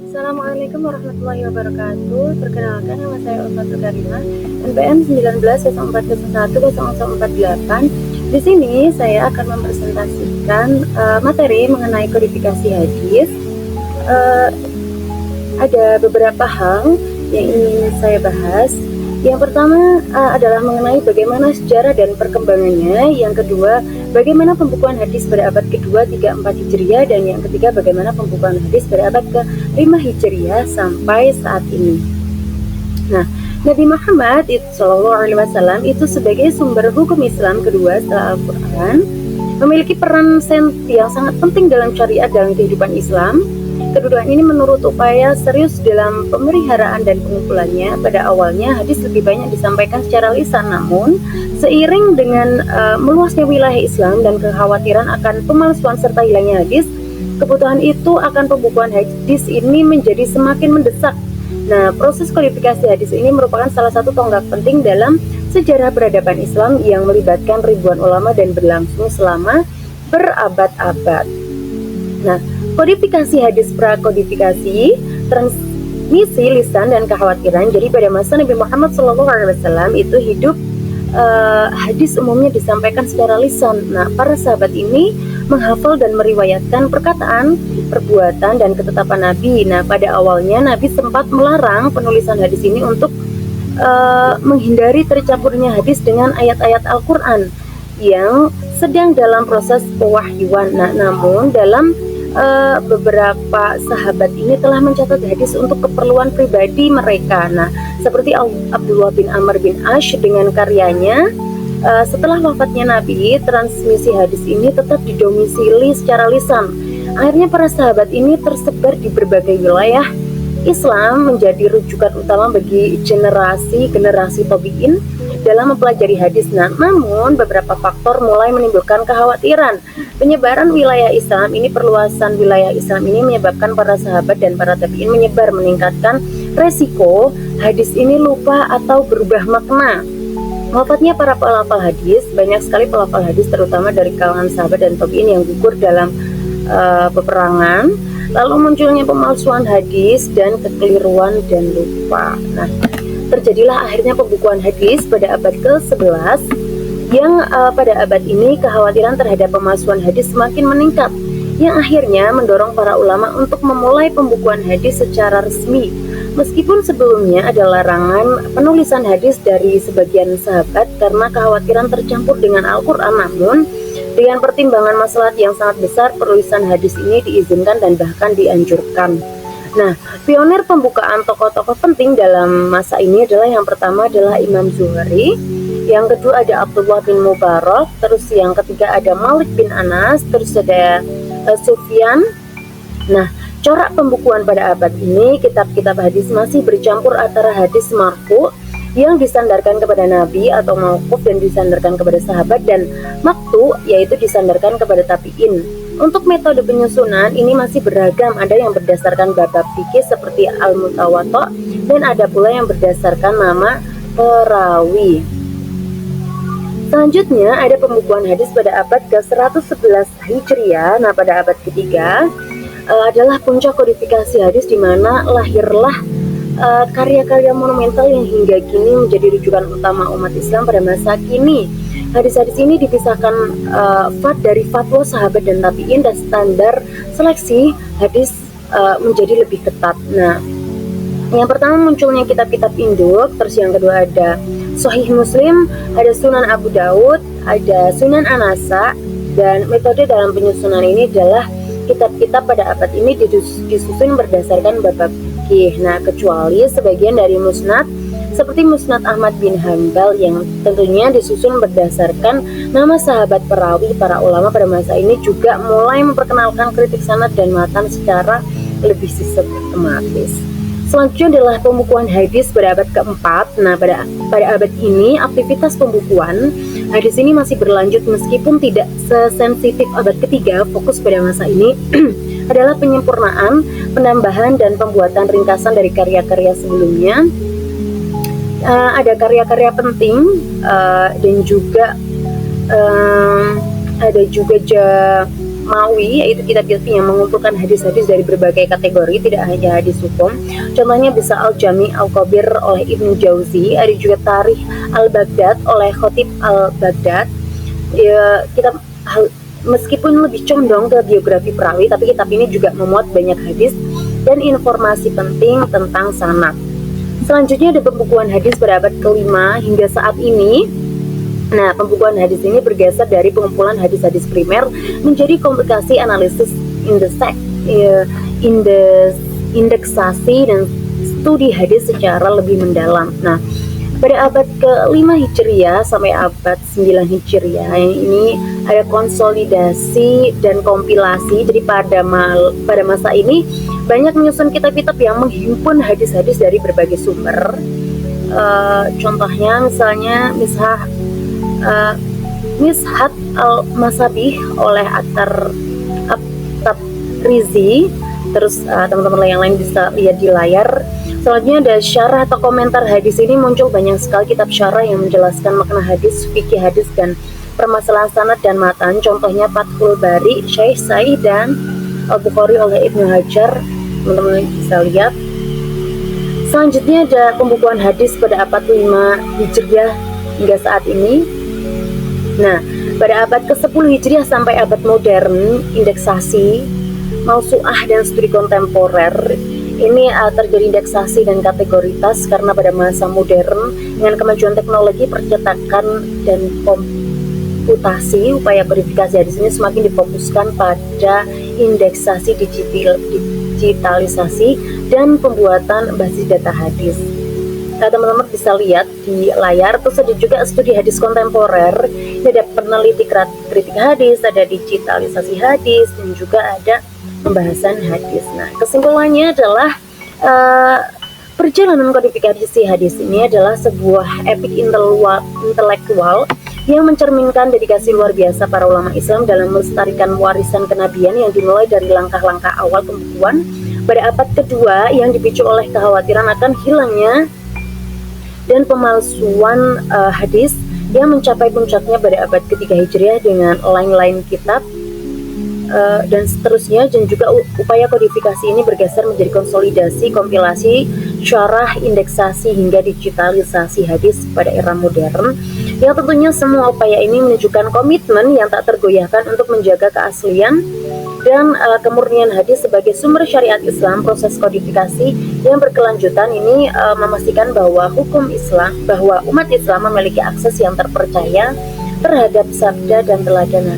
Assalamualaikum warahmatullahi wabarakatuh. Perkenalkan, nama saya Ulfatul Karimah, NPM 19 0101 0048. Di sini saya akan mempresentasikan materi mengenai kodifikasi hadis. Ada beberapa hal yang ingin saya bahas. Yang pertama adalah mengenai bagaimana sejarah dan perkembangannya. Yang kedua, bagaimana pembukuan hadis pada abad ke-2, 3, 4 Hijriah. Dan yang ketiga, bagaimana pembukuan hadis pada abad ke-5 Hijriah sampai saat ini. Nah, Nabi Muhammad SAW itu sebagai sumber hukum Islam kedua setelah Al-Quran memiliki peran yang sangat penting dalam syariat dalam kehidupan Islam. Kedudukan ini menurut upaya serius dalam pemeliharaan dan pengumpulannya. Pada awalnya hadis lebih banyak disampaikan secara lisan, namun seiring dengan meluasnya wilayah Islam dan kekhawatiran akan pemalsuan serta hilangnya hadis, kebutuhan itu akan pembukuan hadis ini menjadi semakin mendesak. Nah, proses kodifikasi hadis ini merupakan salah satu tonggak penting dalam sejarah peradaban Islam yang melibatkan ribuan ulama dan berlangsung selama berabad-abad. Nah, kodifikasi hadis prakodifikasi, transmisi lisan dan kekhawatiran. Jadi pada masa Nabi Muhammad SAW itu hidup, hadis umumnya disampaikan secara lisan. Nah, para sahabat ini menghafal dan meriwayatkan perkataan, perbuatan, dan ketetapan Nabi. Nah, pada awalnya Nabi sempat melarang penulisan hadis ini untuk menghindari tercampurnya hadis dengan ayat-ayat Al-Quran yang sedang dalam proses pewahyuan. Nah, namun dalam beberapa sahabat ini telah mencatat hadis untuk keperluan pribadi mereka. Nah, seperti Abdullah bin Amr bin Ash dengan karyanya, setelah wafatnya Nabi, transmisi hadis ini tetap didomisili secara lisan. Akhirnya para sahabat ini tersebar di berbagai wilayah Islam, menjadi rujukan utama bagi generasi tabi'in dalam mempelajari hadis. Nah, namun beberapa faktor mulai menimbulkan kekhawatiran. Penyebaran wilayah Islam ini, perluasan wilayah Islam ini menyebabkan para sahabat dan para tabi'in meningkatkan resiko hadis ini lupa atau berubah makna. Wafatnya para pelafal hadis, banyak sekali pelafal hadis terutama dari kalangan sahabat dan tabi'in yang gugur dalam peperangan. Lalu munculnya pemalsuan hadis dan kekeliruan dan lupa. Nah, terjadilah akhirnya pembukuan hadis pada abad ke-11 yang pada abad ini kekhawatiran terhadap pemalsuan hadis semakin meningkat, yang akhirnya mendorong para ulama untuk memulai pembukuan hadis secara resmi. Meskipun sebelumnya ada larangan penulisan hadis dari sebagian sahabat karena kekhawatiran tercampur dengan Al-Quran, namun dengan pertimbangan maslahat yang sangat besar, penulisan hadis ini diizinkan dan bahkan dianjurkan. Nah, pionir pembukaan tokoh-tokoh penting dalam masa ini adalah, yang pertama adalah Imam Zuhri, yang kedua ada Abdullah bin Mubarak, terus yang ketiga ada Malik bin Anas, terus ada Sufyan. Nah, corak pembukuan pada abad ini, kitab-kitab hadis masih bercampur antara hadis marfu yang disandarkan kepada Nabi atau mauquf dan disandarkan kepada sahabat, dan maktu yaitu disandarkan kepada tabi'in. Untuk metode penyusunan ini masih beragam, ada yang berdasarkan bab fikih seperti Al-Mutawatta, dan ada pula yang berdasarkan nama perawi. Selanjutnya ada pembukuan hadis pada abad ke-111 Hijriah. Nah, pada abad ketiga adalah puncak kodifikasi hadis, di mana lahirlah karya-karya monumental yang hingga kini menjadi rujukan utama umat Islam pada masa kini. Hadis-hadis ini dipisahkan dari fatwa sahabat dan tabi'in, dan standar seleksi hadis menjadi lebih ketat. Nah, yang pertama munculnya kitab-kitab induk, terus yang kedua ada Sahih Muslim, ada Sunan Abu Daud, ada Sunan An-Nasa, dan metode dalam penyusunan ini adalah kitab-kitab pada abad ini disusun berdasarkan bab fikih. Nah, kecuali sebagian dari musnad seperti Musnad Ahmad bin Hanbal yang tentunya disusun berdasarkan nama sahabat perawi. Para ulama pada masa ini juga mulai memperkenalkan kritik sanad dan matan secara lebih sistematis. Selanjutnya adalah pembukuan hadis pada abad keempat. Nah, pada abad ini aktivitas pembukuan hadis ini masih berlanjut meskipun tidak sesensitif abad ketiga. Fokus pada masa ini adalah penyempurnaan, penambahan, dan pembuatan ringkasan dari karya-karya sebelumnya. Ada karya-karya penting dan juga ada juga Mawi, yaitu kitab-kitab yang mengumpulkan hadis-hadis dari berbagai kategori, tidak hanya hadis hukum. Contohnya bisa Al-Jami Al-Kabir oleh Ibnu Jauzi, ada juga Tarikh Al-Baghdad oleh Khatib Al-Baghdad. Ya, kitab meskipun lebih condong ke biografi perawi, tapi kitab ini juga memuat banyak hadis dan informasi penting tentang sanad. Selanjutnya ada pembukuan hadis pada abad ke-5 hingga saat ini. Nah, pembukuan hadis ini bergeser dari pengumpulan hadis-hadis primer menjadi komplikasi analisis indeksasi dan studi hadis secara lebih mendalam. Nah, pada abad ke-5 Hijriah sampai abad 9 Hijriah ini ada konsolidasi dan kompilasi. Jadi pada masa ini banyak menyusun kitab-kitab yang menghimpun hadis-hadis dari berbagai sumber. Contohnya misalnya Mishat al-Masabih oleh At-Tabrizi. Terus teman-teman yang lain bisa lihat di layar. Selanjutnya ada syarah atau komentar hadis. Ini muncul banyak sekali kitab syarah yang menjelaskan makna hadis, fikih hadis, dan permasalahan sanad dan matan. Contohnya Fathul Bari, Syekh Sa'id, dan Al-Bukhari oleh Ibnu Hajar. Teman-teman bisa lihat. Selanjutnya ada pembukuan hadis pada abad 5 Hijriah hingga saat ini. Nah, pada abad ke-10 Hijriah sampai abad modern, indeksasi, mausu'ah, dan studi kontemporer ini terjadi indeksasi dan kategoritas karena pada masa modern dengan kemajuan teknologi percetakan dan komputasi, upaya kodifikasi hadis ini semakin difokuskan pada indeksasi digitalisasi dan pembuatan basis data hadis. Teman-teman bisa lihat di layar. Terus ada juga studi hadis kontemporer, ada peneliti kritik hadis, ada digitalisasi hadis, dan juga ada pembahasan hadis. Nah, kesimpulannya adalah perjalanan kodifikasi hadis ini adalah sebuah epik intelektual yang mencerminkan dedikasi luar biasa para ulama Islam dalam melestarikan warisan kenabian yang dimulai dari langkah-langkah awal pembukuan pada abad kedua yang dipicu oleh kekhawatiran akan hilangnya dan pemalsuan hadis yang mencapai puncaknya pada abad ketiga Hijriah dengan lain-lain kitab dan seterusnya. Dan juga upaya kodifikasi ini bergeser menjadi konsolidasi, kompilasi, syarah, indeksasi, hingga digitalisasi hadis pada era modern. Yang tentunya semua upaya ini menunjukkan komitmen yang tak tergoyahkan untuk menjaga keaslian dan kemurnian hadis sebagai sumber syariat Islam. Proses kodifikasi yang berkelanjutan ini memastikan bahwa umat Islam memiliki akses yang terpercaya terhadap sabda dan teladan